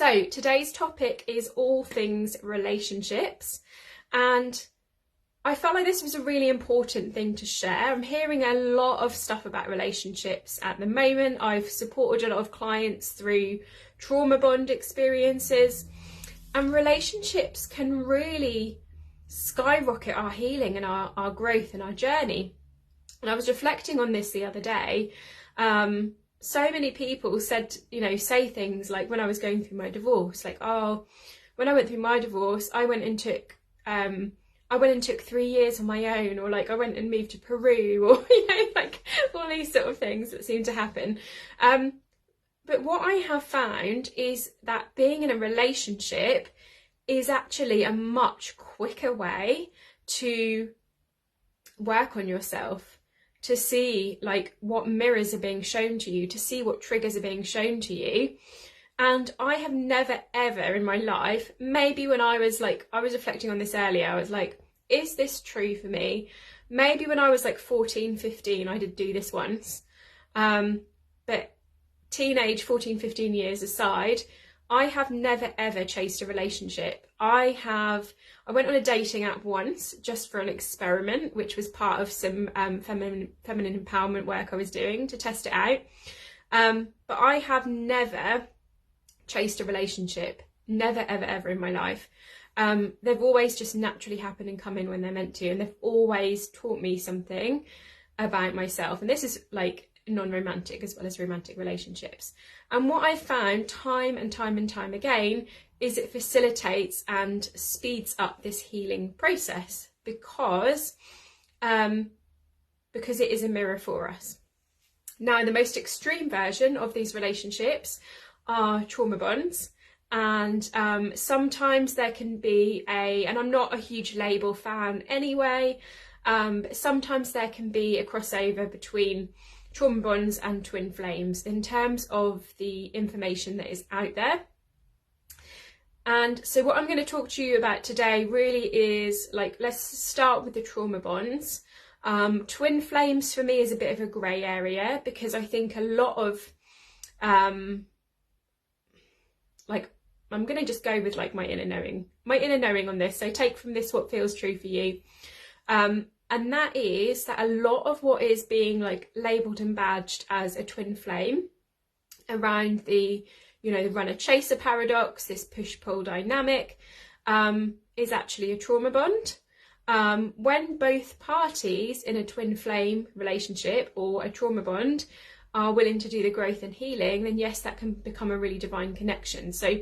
So today's topic is all things relationships, and I felt like this was a really important thing to share. I'm hearing a lot of stuff about relationships at the moment. I've supported a lot of clients through trauma bond experiences, and relationships can really skyrocket our healing and our growth and our journey. And I was reflecting on this the other day. So many people said, say things like, when I was going through my divorce, like, oh, when I went through my divorce, I went and took 3 years on my own, or like I went and moved to Peru, or like all these sort of things that seem to happen. But what I have found is that being in a relationship is actually a much quicker way to work on yourself, to see like what mirrors are being shown to you, to see what triggers are being shown to you. And I have never ever in my life, maybe when I was reflecting on this earlier, I was like, is this true for me? Maybe when I was like 14, 15, I did do this once. But teenage 14, 15 years aside, I have never ever chased a relationship. I went on a dating app once just for an experiment, which was part of some feminine empowerment work I was doing to test it out. But I have never chased a relationship, never ever ever in my life. They've always just naturally happened and come in when they're meant to, and they've always taught me something about myself. And this is like non-romantic as well as romantic relationships. And what I've found time and time and time again is it facilitates and speeds up this healing process because it is a mirror for us. Now, the most extreme version of these relationships are trauma bonds, and sometimes there can be and I'm not a huge label fan anyway, but sometimes there can be a crossover between trauma bonds and twin flames in terms of the information that is out there. And so what I'm going to talk to you about today really is, like, let's start with the trauma bonds. Twin flames for me is a bit of a grey area, because I think a lot of I'm going to just go with like my inner knowing on this. So take from this what feels true for you. And that is that a lot of what is being like labelled and badged as a twin flame around the, the runner-chaser paradox, this push-pull dynamic, is actually a trauma bond. When both parties in a twin flame relationship or a trauma bond are willing to do the growth and healing, then yes, that can become a really divine connection. So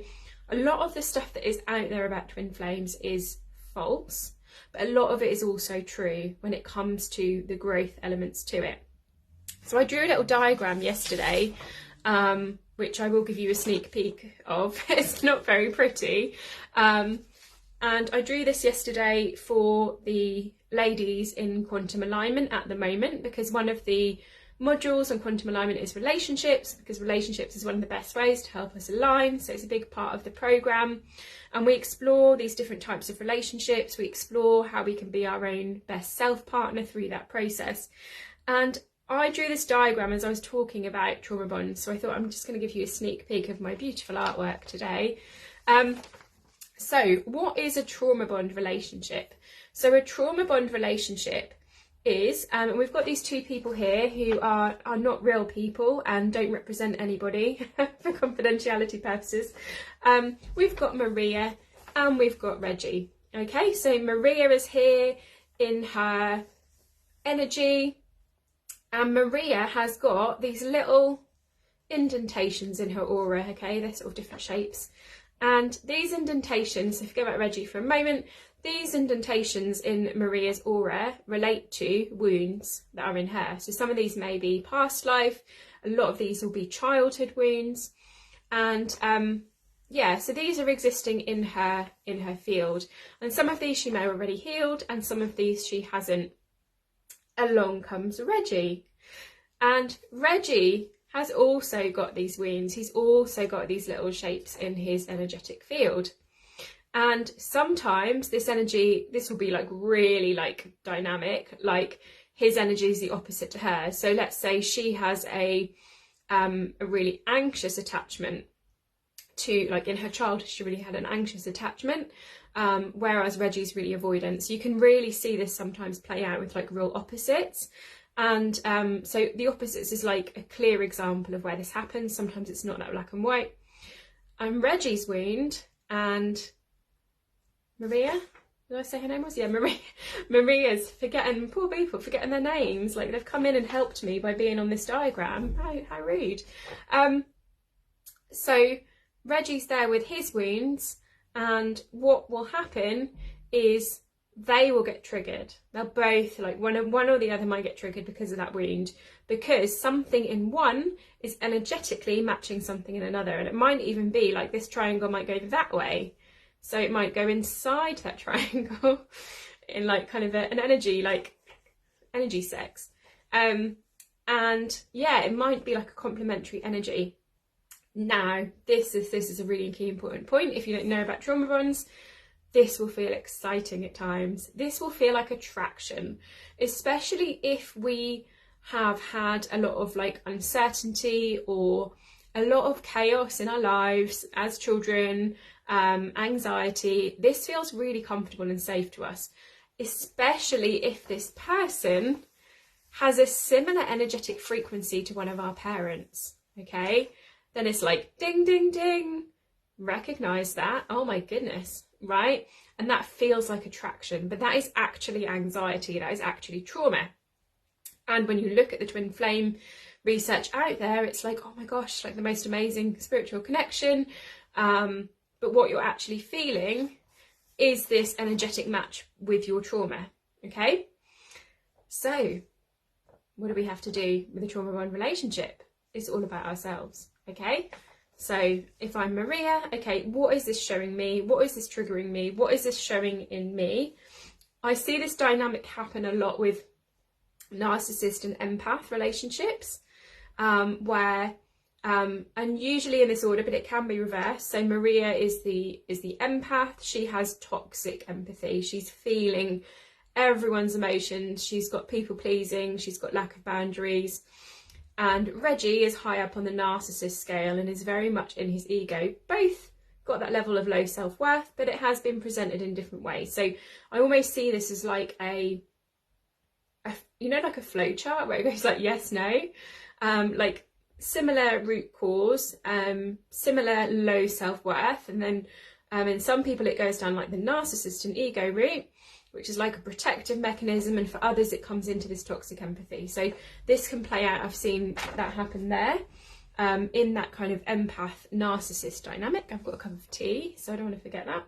a lot of the stuff that is out there about twin flames is false, but a lot of it is also true when it comes to the growth elements to it. So I drew a little diagram yesterday, which I will give you a sneak peek of. It's not very pretty. And I drew this yesterday for the ladies in quantum alignment at the moment, because one of the modules on quantum alignment is relationships, because relationships is one of the best ways to help us align. So it's a big part of the program, and we explore these different types of relationships. We explore how we can be our own best self partner through that process. And I drew this diagram as I was talking about trauma bonds, so I thought I'm just going to give you a sneak peek of my beautiful artwork today. So what is a trauma bond relationship? So a trauma bond relationship is, and we've got these two people here who are not real people and don't represent anybody for confidentiality purposes. We've got Maria and we've got Reggie. Okay, so Maria is here in her energy, and Maria has got these little indentations in her aura. Okay, they're sort of different shapes, and these indentations, if you go back Reggie for a moment, these indentations in Maria's aura relate to wounds that are in her. So some of these may be past life, a lot of these will be childhood wounds, and so these are existing in her field, and some of these she may have already healed and some of these she hasn't. Along comes Reggie, and Reggie has also got these wounds. He's also got these little shapes in his energetic field. And sometimes this will be like really like dynamic, like his energy is the opposite to hers. So let's say she has a really anxious attachment to, like, in her childhood, she really had an anxious attachment, whereas Reggie's really avoidant. So you can really see this sometimes play out with like real opposites. And so the opposites is like a clear example of where this happens. Sometimes it's not that black and white. Reggie's wound and Maria, did I say her name was? Yeah, Maria's forgetting, poor people, forgetting their names. Like, they've come in and helped me by being on this diagram. How rude. So Reggie's there with his wounds, and what will happen is they will get triggered. They'll both, like, one or the other might get triggered because of that wound, because something in one is energetically matching something in another. And it might even be like this triangle might go that way, so it might go inside that triangle in like kind of an energy, like energy sex. And yeah, it might be like a complementary energy. Now, this is a really key important point. If you don't know about trauma bonds, this will feel exciting at times. This will feel like attraction, especially if we have had a lot of like uncertainty or a lot of chaos in our lives as children, anxiety. This feels really comfortable and safe to us, especially if this person has a similar energetic frequency to one of our parents, okay? Then it's like, ding, ding, ding, recognize that, oh my goodness, right? And that feels like attraction, but that is actually anxiety, that is actually trauma. And when you look at the twin flame research out there, it's like, oh my gosh, like the most amazing spiritual connection. But what you're actually feeling is this energetic match with your trauma, okay? So what do we have to do with a trauma bond relationship? It's all about ourselves, okay? So if I'm Maria, okay, what is this showing me? What is this triggering me? What is this showing in me? I see this dynamic happen a lot with narcissist and empath relationships, where and usually in this order, but it can be reversed. So Maria is the empath. She has toxic empathy. She's feeling everyone's emotions. She's got people pleasing. She's got lack of boundaries. And Reggie is high up on the narcissist scale and is very much in his ego. Both got that level of low self-worth, but it has been presented in different ways. So I almost see this as like a you know, like a flow chart where it goes like yes, no, like similar root cause, similar low self-worth, and then in some people it goes down like the narcissist and ego route, which is like a protective mechanism, and for others it comes into this toxic empathy. So this can play out, I've seen that happen there, in that kind of empath narcissist dynamic. I've got a cup of tea, so I don't want to forget that.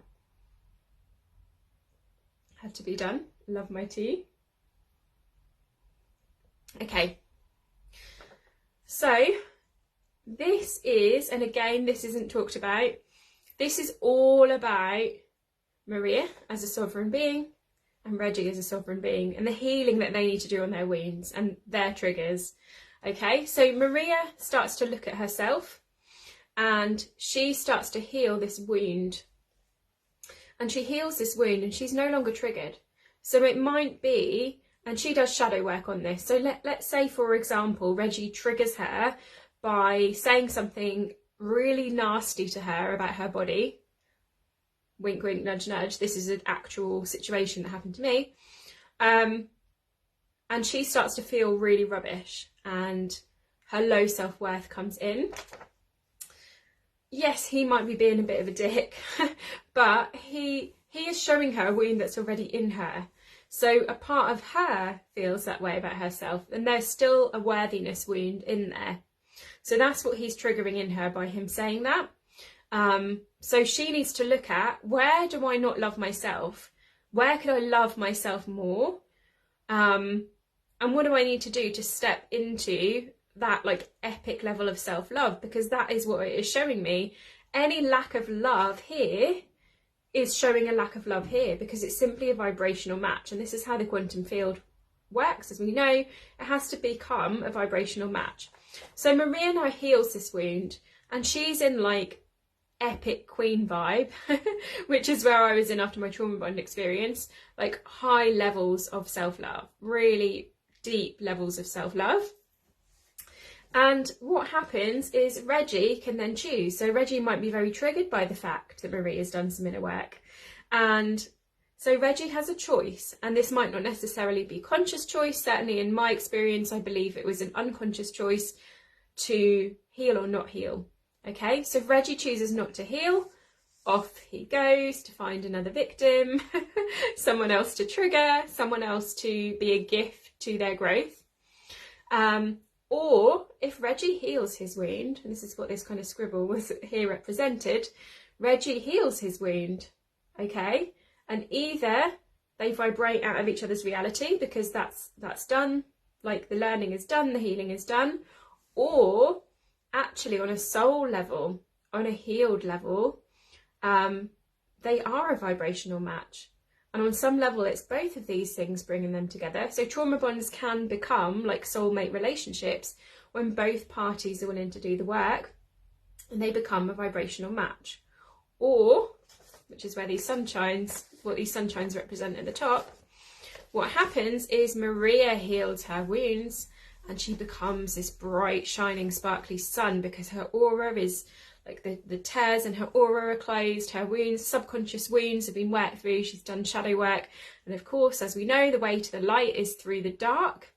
Had to be done. Love my tea. Okay, so this is, and again, this isn't talked about, this is all about Maria as a sovereign being and Reggie as a sovereign being, and the healing that they need to do on their wounds and their triggers. Okay, so Maria starts to look at herself and she starts to heal this wound, and she heals this wound and she's no longer triggered. So it might be, and she does shadow work on this. So let's say, for example, Reggie triggers her by saying something really nasty to her about her body. Wink, wink, nudge, nudge. This is an actual situation that happened to me. And she starts to feel really rubbish and her low self-worth comes in. Yes, he might be being a bit of a dick, but he is showing her a wound that's already in her. So a part of her feels that way about herself, and there's still a worthiness wound in there. So that's what he's triggering in her by him saying that. So she needs to look at, where do I not love myself? Where could I love myself more? And what do I need to do to step into that like epic level of self-love? Because that is what it is showing me. Any lack of love here is showing a lack of love here, because it's simply a vibrational match. And this is how the quantum field works. As we know, it has to become a vibrational match. So Maria now heals this wound, and she's in like epic queen vibe, which is where I was in after my trauma bond experience, like high levels of self-love, really deep levels of self-love. And what happens is Reggie can then choose. So Reggie might be very triggered by the fact that Marie has done some inner work. And so Reggie has a choice, and this might not necessarily be conscious choice. Certainly in my experience, I believe it was an unconscious choice to heal or not heal. Okay, so if Reggie chooses not to heal, off he goes to find another victim, someone else to trigger, someone else to be a gift to their growth. Or if Reggie heals his wound, and this is what this kind of scribble was here represented, Reggie heals his wound, okay? And either they vibrate out of each other's reality because that's done, like the learning is done, the healing is done, or actually on a soul level, on a healed level, they are a vibrational match. And on some level, it's both of these things bringing them together. So trauma bonds can become like soulmate relationships when both parties are willing to do the work and they become a vibrational match. Or, which is where these sunshines, what these sunshines represent at the top, what happens is Maria heals her wounds and she becomes this bright, shining, sparkly sun because her aura is like the tears in her aura are closed, her wounds, subconscious wounds have been worked through, she's done shadow work. And of course, as we know, the way to the light is through the dark.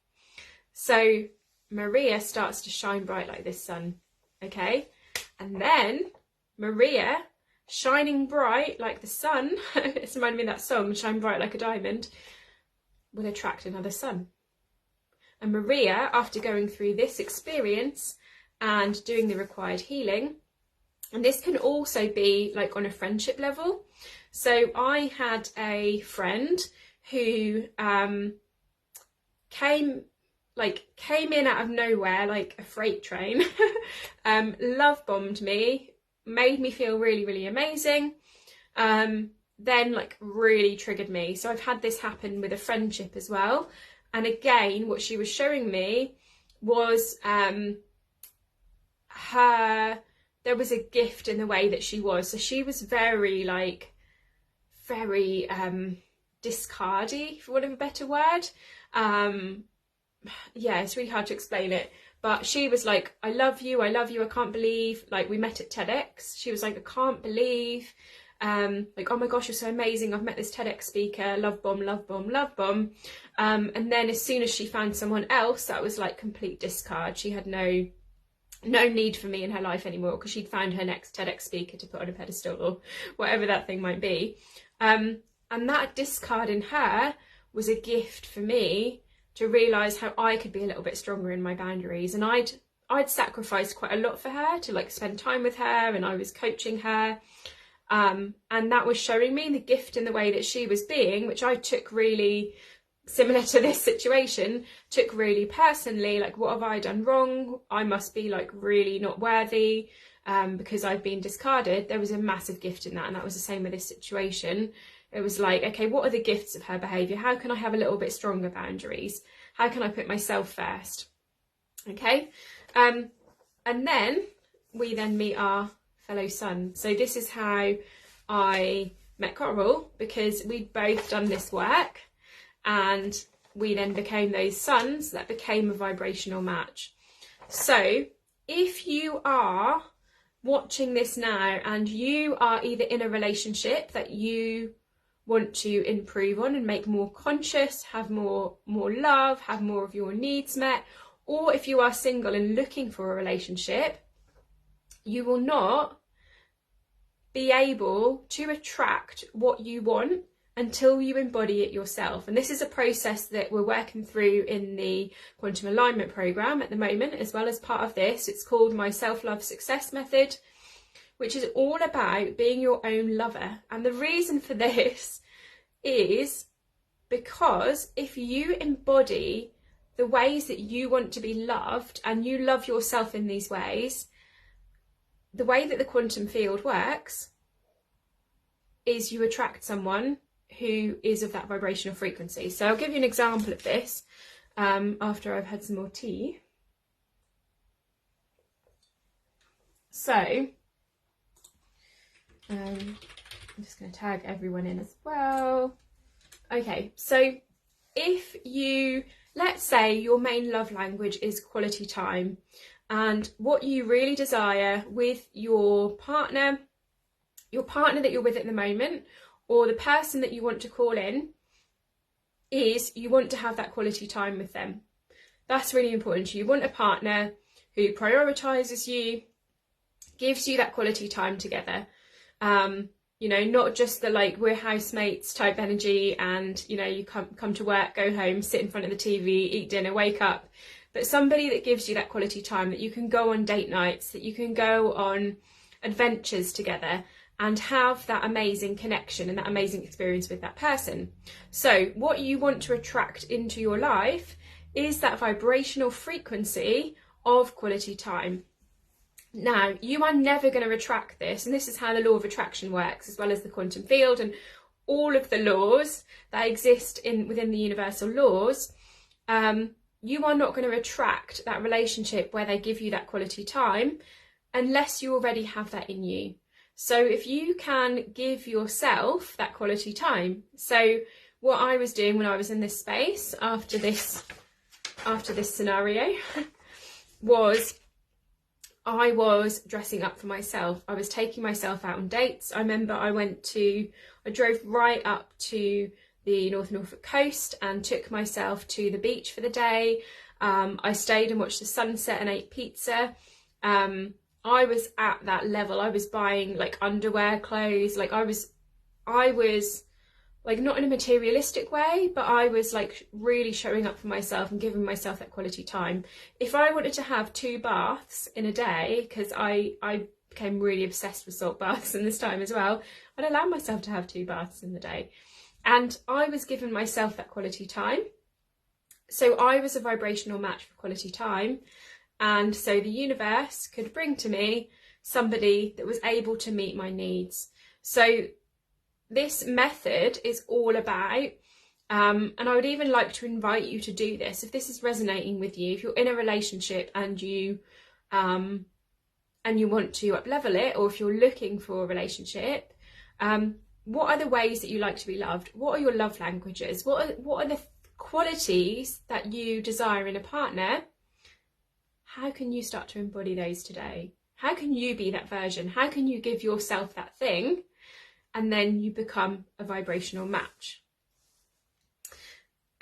So Maria starts to shine bright like this sun, okay? And then Maria, shining bright like the sun, it's reminding me of that song, Shine Bright Like a Diamond, will attract another sun. And Maria, after going through this experience and doing the required healing, and this can also be like on a friendship level. So I had a friend who came in out of nowhere like a freight train, love bombed me, made me feel really, really amazing, then like really triggered me. So I've had this happen with a friendship as well. And again, what she was showing me was there was a gift in the way that she was. So she was very discardy, for want of a better word. Yeah, it's really hard to explain it. But she was like, I love you, I can't believe, like we met at TEDx. She was like, I can't believe, like, oh my gosh, you're so amazing. I've met this TEDx speaker, love bomb, love bomb, love bomb. And then as soon as she found someone else, that was like complete discard. She had no need for me in her life anymore because she'd found her next TEDx speaker to put on a pedestal or whatever that thing might be. And that discard in her was a gift for me to realise how I could be a little bit stronger in my boundaries. And I'd sacrificed quite a lot for her to like spend time with her, and I was coaching her. And that was showing me the gift in the way that she was being, which I took really, similar to this situation, took really personally, like what have I done wrong? I must be like really not worthy because I've been discarded. There was a massive gift in that, and that was the same with this situation. It was like, okay, what are the gifts of her behaviour? How can I have a little bit stronger boundaries? How can I put myself first? Okay, and then we then meet our fellow sun. So this is how I met Coral, because we'd both done this work. And we then became those suns that became a vibrational match. So if you are watching this now and you are either in a relationship that you want to improve on and make more conscious, have more love, have more of your needs met, or if you are single and looking for a relationship, you will not be able to attract what you want until you embody it yourself. And this is a process that we're working through in the Quantum Alignment program at the moment, as well as part of this. It's called my Self-Love Success Method, which is all about being your own lover. And the reason for this is because if you embody the ways that you want to be loved and you love yourself in these ways, the way that the quantum field works is you attract someone who is of that vibrational frequency. So I'll give you an example of this after I've had some more tea. So I'm just going to tag everyone in as well. Okay, so if you, let's say your main love language is quality time, And what you really desire with your partner that you're with at the moment, or the person that you want to call in, is you want to have that quality time with them. That's really important. You want a partner who prioritises you, gives you that quality time together. You know, not just the like we're housemates type energy and, you know, you come to work, go home, sit in front of the TV, eat dinner, wake up, but somebody that gives you that quality time, that you can go on date nights, that you can go on adventures together and have that amazing connection and that amazing experience with that person. So what you want to attract into your life is that vibrational frequency of quality time. Now, you are never going to attract this, and this is how the law of attraction works, as well as the quantum field and all of the laws that exist within the universal laws. You are not going to attract that relationship where they give you that quality time unless you already have that in you. So if you can give yourself that quality time. So what I was doing when I was in this space after this scenario was I was dressing up for myself. I was taking myself out on dates. I remember I drove right up to the North Norfolk coast and took myself to the beach for the day. I stayed and watched the sunset and ate pizza. I was at that level. I was buying like underwear, clothes, like I was like not in a materialistic way, but I was like really showing up for myself and giving myself that quality time. If I wanted to have 2 baths in a day, because I became really obsessed with salt baths in this time as well, I'd allow myself to have 2 baths in the day. And I was giving myself that quality time. So I was a vibrational match for quality time. And so the universe could bring to me somebody that was able to meet my needs. So this method is all about, and I would even like to invite you to do this, if this is resonating with you, if you're in a relationship and you want to up-level it, or if you're looking for a relationship, what are the ways that you like to be loved? What are your love languages? What are the qualities that you desire in a partner? How can you start to embody those today? How can you be that version? How can you give yourself that thing? And then you become a vibrational match.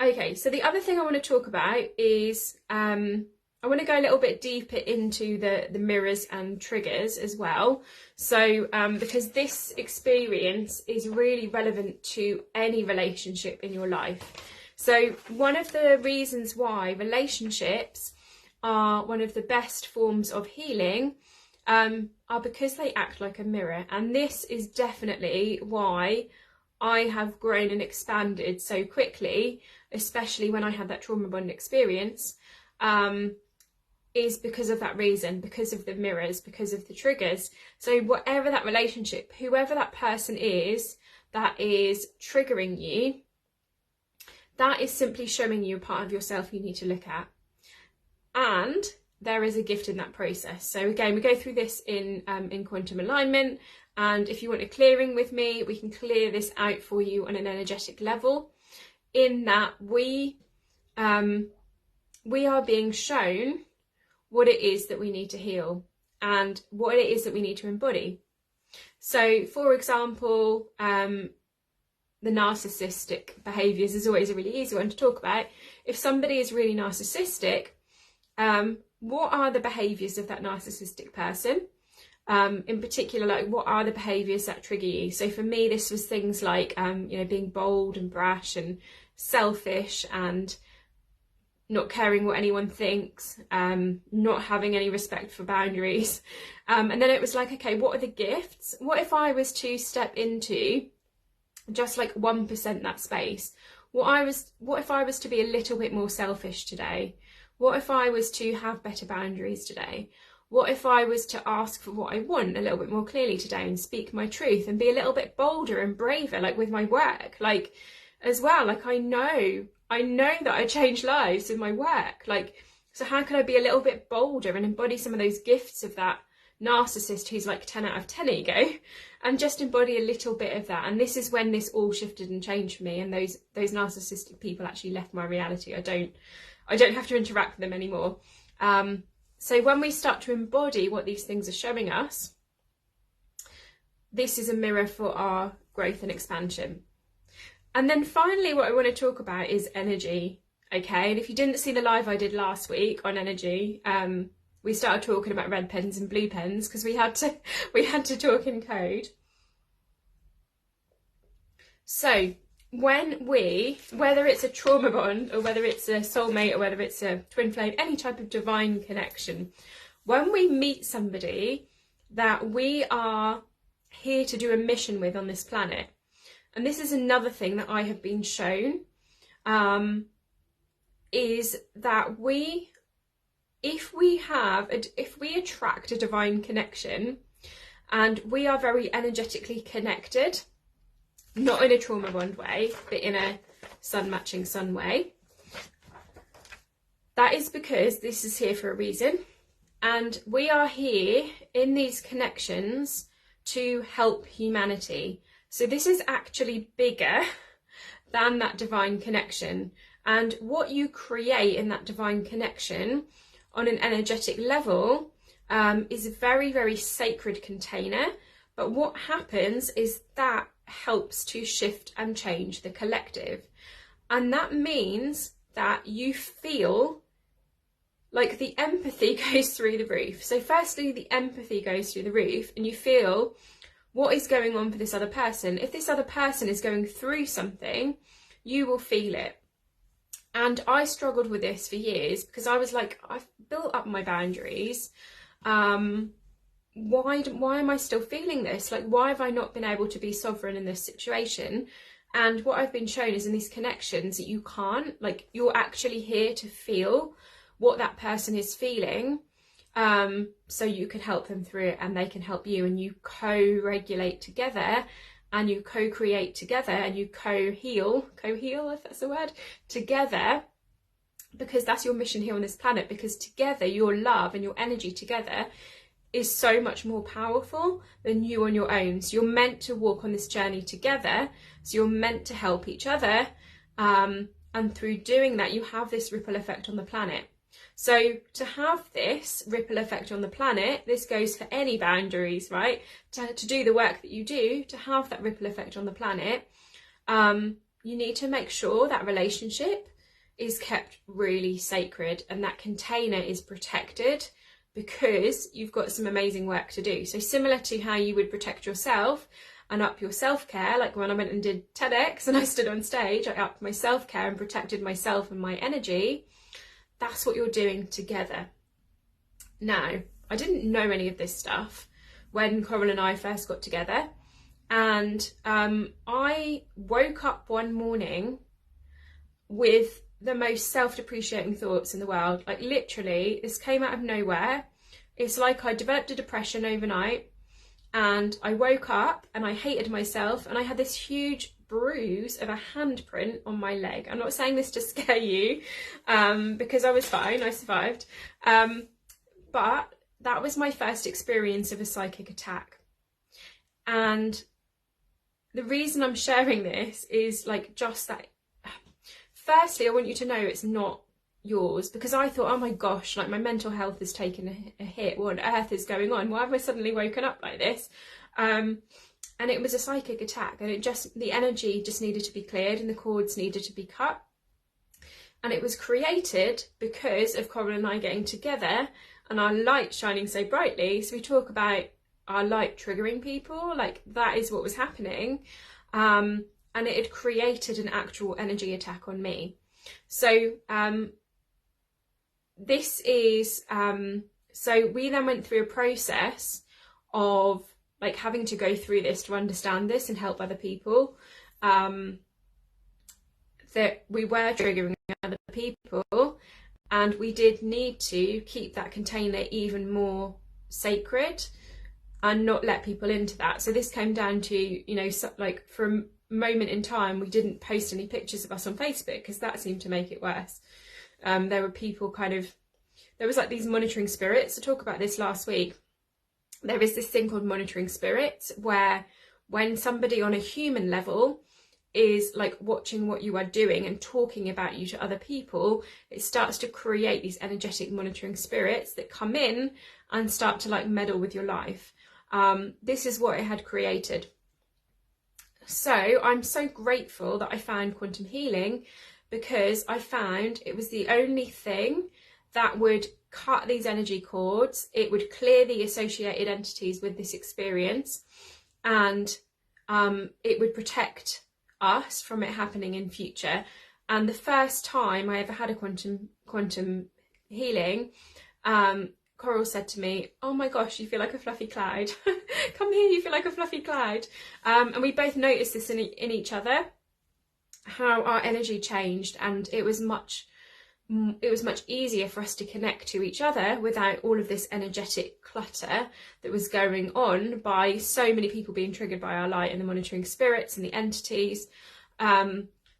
Okay, so the other thing I want to talk about is I want to go a little bit deeper into the mirrors and triggers as well. So because this experience is really relevant to any relationship in your life. So one of the reasons why relationships are one of the best forms of healing are because they act like a mirror. And this is definitely why I have grown and expanded so quickly, especially when I had that trauma bond experience, is because of that reason, because of the mirrors, because of the triggers. So whatever that relationship, whoever that person is that is triggering you, that is simply showing you a part of yourself you need to look at. And there is a gift in that process. So again, we go through this in quantum alignment, and if you want a clearing with me, we can clear this out for you on an energetic level, in that we are being shown what it is that we need to heal and what it is that we need to embody. So for example, the narcissistic behaviours is always a really easy one to talk about. If somebody is really narcissistic, what are the behaviours of that narcissistic person? In particular, like what are the behaviours that trigger you? So for me, this was things like, being bold and brash and selfish and not caring what anyone thinks, not having any respect for boundaries. And then it was like, okay, what are the gifts? What if I was to step into just like 1% that space? What if I was to be a little bit more selfish today? What if I was to have better boundaries today? What if I was to ask for what I want a little bit more clearly today and speak my truth and be a little bit bolder and braver, like with my work, like as well, like I know that I change lives with my work. Like, so how can I be a little bit bolder and embody some of those gifts of that narcissist who's like 10 out of 10 ego, and just embody a little bit of that? And this is when this all shifted and changed for me, and those narcissistic people actually left my reality. I don't have to interact with them anymore. So when we start to embody what these things are showing us, this is a mirror for our growth and expansion. And then finally, what I want to talk about is energy. Okay, and if you didn't see the live I did last week on energy, we started talking about red pens and blue pens because we had to talk in code. So when whether it's a trauma bond or whether it's a soulmate or whether it's a twin flame, any type of divine connection, when we meet somebody that we are here to do a mission with on this planet, and this is another thing that I have been shown, is that if we attract a divine connection and we are very energetically connected, not in a trauma bond way, but in a sun matching sun way, that is because this is here for a reason. And we are here in these connections to help humanity. So this is actually bigger than that divine connection. And what you create in that divine connection on an energetic level is a very, very sacred container. But what happens is that helps to shift and change the collective. And that means that you feel like the empathy goes through the roof. So firstly, the empathy goes through the roof and you feel what is going on for this other person. If this other person is going through something, you will feel it. And I struggled with this for years because I was like, I've built up my boundaries. Why am I still feeling this? Like, why have I not been able to be sovereign in this situation? And what I've been shown is in these connections that you can't, like, you're actually here to feel what that person is feeling, so you can help them through it and they can help you, and you co-regulate together and you co-create together and you co-heal, if that's a word, together, because that's your mission here on this planet. Because together, your love and your energy together is so much more powerful than you on your own. So you're meant to walk on this journey together. So you're meant to help each other. And through doing that, you have this ripple effect on the planet. So to have this ripple effect on the planet, this goes for any boundaries, right? To do the work that you do, to have that ripple effect on the planet, you need to make sure that relationship is kept really sacred and that container is protected, because you've got some amazing work to do. So similar to how you would protect yourself and up your self-care, like when I went and did TEDx and I stood on stage, I upped my self-care and protected myself and my energy. That's what you're doing together. Now, I didn't know any of this stuff when Coral and I first got together, and I woke up one morning with the most self-depreciating thoughts in the world. Like, literally, this came out of nowhere. It's like I developed a depression overnight, and I woke up and I hated myself, and I had this huge bruise of a handprint on my leg. I'm not saying this to scare you, because I was fine, I survived. But that was my first experience of a psychic attack. And the reason I'm sharing this is like just that. Firstly, I want you to know it's not yours, because I thought, oh my gosh, like my mental health has taken a hit. What on earth is going on? Why have I suddenly woken up like this? And it was a psychic attack, and the energy just needed to be cleared and the cords needed to be cut. And it was created because of Coral and I getting together and our light shining so brightly. So we talk about our light triggering people, like that is what was happening. And it had created an actual energy attack on me. So this is, so we then went through a process of like having to go through this to understand this and help other people, that we were triggering other people, and we did need to keep that container even more sacred and not let people into that. So this came down to, you know, like for a moment in time, we didn't post any pictures of us on Facebook because that seemed to make it worse. There were people there was like these monitoring spirits. I talked about this last week. There is this thing called monitoring spirits, where when somebody on a human level is like watching what you are doing and talking about you to other people, it starts to create these energetic monitoring spirits that come in and start to like meddle with your life. This is what it had created. So I'm so grateful that I found quantum healing, because I found it was the only thing that would cut these energy cords. It would clear the associated entities with this experience, and it would protect us from it happening in future. And the first time I ever had a quantum healing, Coral said to me, "Oh my gosh, you feel like a fluffy cloud." Come here, you feel like a fluffy cloud. And we both noticed this in each other, how our energy changed, and it was much easier for us to connect to each other without all of this energetic clutter that was going on by so many people being triggered by our light and the monitoring spirits and the entities.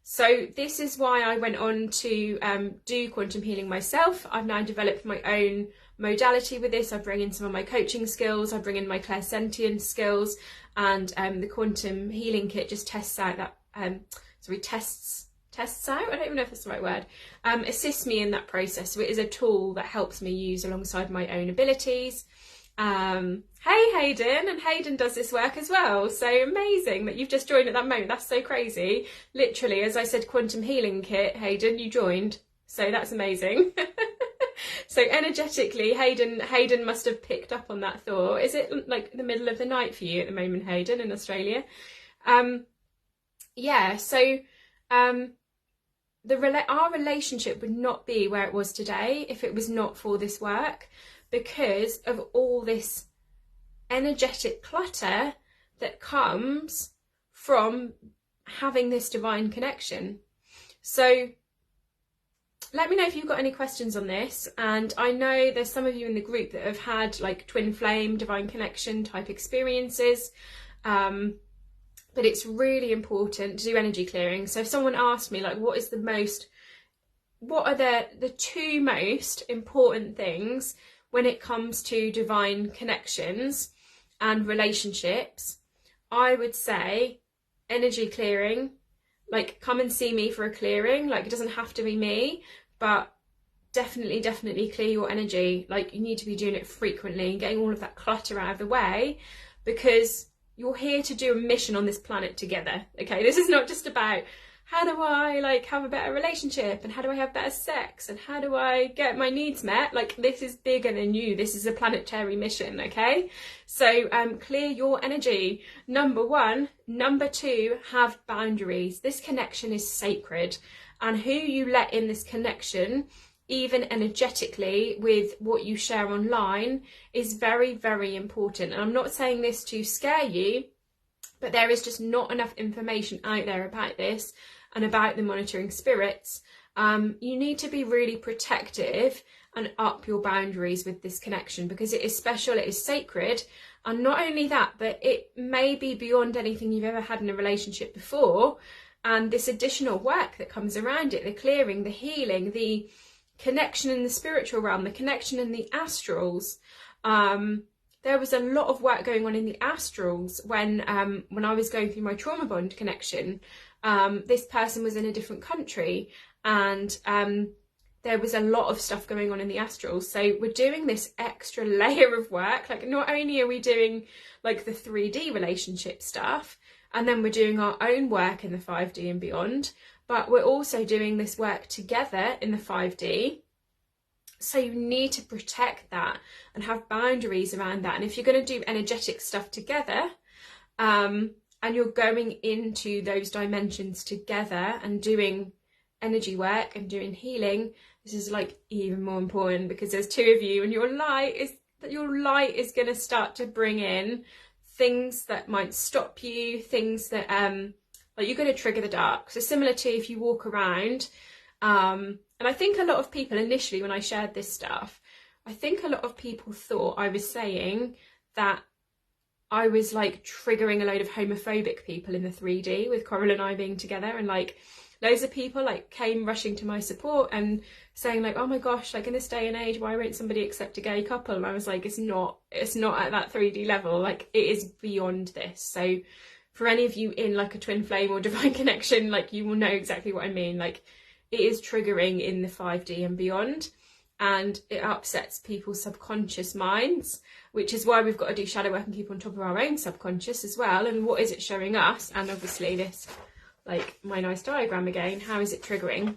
So this is why I went on to do quantum healing myself. I've now developed my own modality with this. I bring in some of my coaching skills, I bring in my clairsentient skills, and the quantum healing kit just tests out that tests out, I don't even know if that's the right word, assists me in that process. So it is a tool that helps me use alongside my own abilities. Hey Hayden, and Hayden does this work as well, so amazing that you've just joined at that moment. That's so crazy. Literally, as I said, quantum healing kit, Hayden, you joined, so that's amazing. So energetically, Hayden must have picked up on that thought. Is it like the middle of the night for you at the moment, Hayden, in Australia? Yeah, so our relationship would not be where it was today if it was not for this work, because of all this energetic clutter that comes from having this divine connection. So let me know if you've got any questions on this. And I know there's some of you in the group that have had like twin flame, divine connection type experiences. But it's really important to do energy clearing. So if someone asked me like, what are the two most important things when it comes to divine connections and relationships, I would say energy clearing. Like, come and see me for a clearing. Like, it doesn't have to be me, but definitely clear your energy. Like, you need to be doing it frequently and getting all of that clutter out of the way, because you're here to do a mission on this planet together. Okay, this is not just about how do I like have a better relationship, and how do I have better sex, and how do I get my needs met. Like, this is bigger than you. This is a planetary mission. Okay, so clear your energy, number one. Number two, have boundaries. This connection is sacred, and who you let in this connection, even energetically, with what you share online, is very important. And I'm not saying this to scare you, but there is just not enough information out there about this and about the monitoring spirits. You need to be really protective and up your boundaries with this connection, because it is special, it is sacred. And not only that, but it may be beyond anything you've ever had in a relationship before. And this additional work that comes around it, the clearing, the healing, the connection in the spiritual realm, the connection in the astrals. There was a lot of work going on in the astrals when I was going through my trauma bond connection. This person was in a different country, and there was a lot of stuff going on in the astrals. So we're doing this extra layer of work. Like, not only are we doing like the 3D relationship stuff, and then we're doing our own work in the 5D and beyond, but we're also doing this work together in the 5D. So you need to protect that and have boundaries around that. And if you're going to do energetic stuff together, and you're going into those dimensions together and doing energy work and doing healing, this is like even more important, because there's two of you, and your light is going to start to bring in things that might stop you, things that like you're going to trigger the dark. So similar to if you walk around, and I think a lot of people initially, when I shared this stuff, I think a lot of people thought I was saying that I was like triggering a load of homophobic people in the 3D with Coral and I being together, and like loads of people like came rushing to my support and saying like, oh my gosh, like in this day and age, why won't somebody accept a gay couple? And I was like, it's not at that 3D level. Like, it is beyond this. So for any of you in like a twin flame or divine connection, like you will know exactly what I mean. Like it is triggering in the 5D and beyond, and it upsets people's subconscious minds, which is why we've got to do shadow work and keep on top of our own subconscious as well. And what is it showing us? And obviously this, like my nice diagram again, how is it triggering?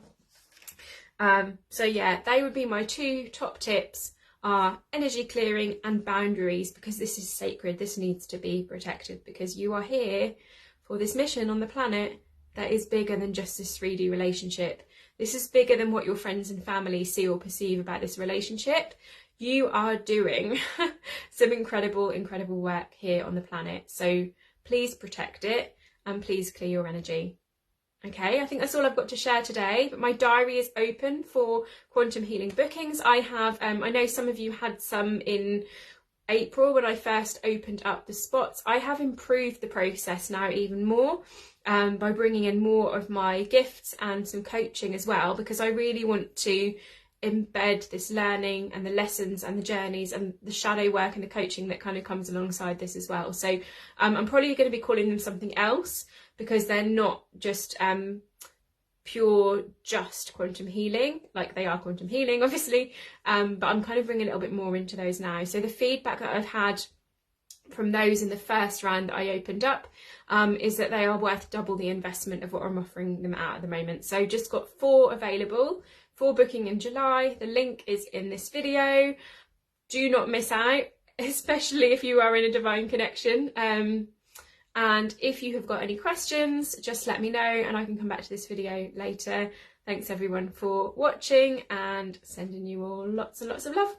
So yeah, they would be my 2 top tips, are energy clearing and boundaries, because this is sacred. This needs to be protected, because you are here for this mission on the planet that is bigger than just this 3D relationship. This is bigger than what your friends and family see or perceive about this relationship. You are doing some incredible, incredible work here on the planet. So please protect it and please clear your energy. Okay, I think that's all I've got to share today, but my diary is open for quantum healing bookings. I have, I know some of you had some in April when I first opened up the spots. I have improved the process now even more by bringing in more of my gifts and some coaching as well, because I really want to embed this learning and the lessons and the journeys and the shadow work and the coaching that kind of comes alongside this as well. So I'm probably going to be calling them something else, because they're not just pure just quantum healing, like they are quantum healing obviously, but I'm kind of bringing a little bit more into those now. So the feedback that I've had from those in the first round that I opened up is that they are worth double the investment of what I'm offering them at the moment. So just got 4 available for booking in July. The link is in this video. Do not miss out, especially if you are in a divine connection. And if you have got any questions, just let me know and I can come back to this video later. Thanks everyone for watching, and sending you all lots and lots of love.